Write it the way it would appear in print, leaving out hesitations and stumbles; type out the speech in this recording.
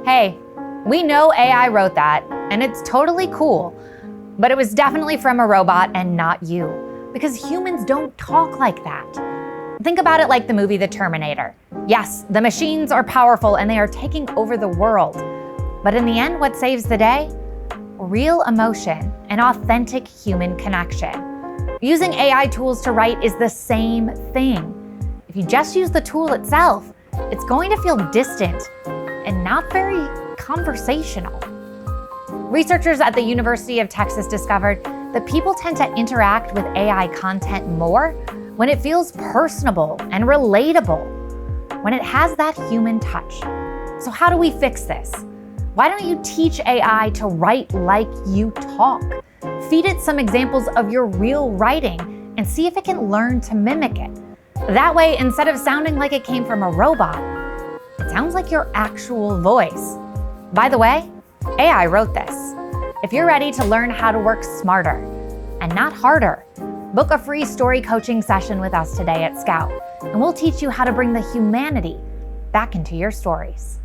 Hey, we know AI wrote that, and it's totally cool, but it was definitely from a robot and not you, because humans don't talk like that. Think about it like the movie The Terminator. Yes, the machines are powerful and they are taking over the world, but in the end, what saves the day? Real emotion and authentic human connection. Using AI tools to write is the same thing. If you just use the tool itself, it's going to feel distant and not very conversational. Researchers at the University of Texas discovered that people tend to interact with AI content more when it feels personable and relatable, when it has that human touch. So how do we fix this? Why don't you teach AI to write like you talk? Feed it some examples of your real writing and see if it can learn to mimic it. That way, instead of sounding like it came from a robot, it sounds like your actual voice. By the way, AI wrote this. If you're ready to learn how to work smarter and not harder, book a free story coaching session with us today at Scout, and we'll teach you how to bring the humanity back into your stories.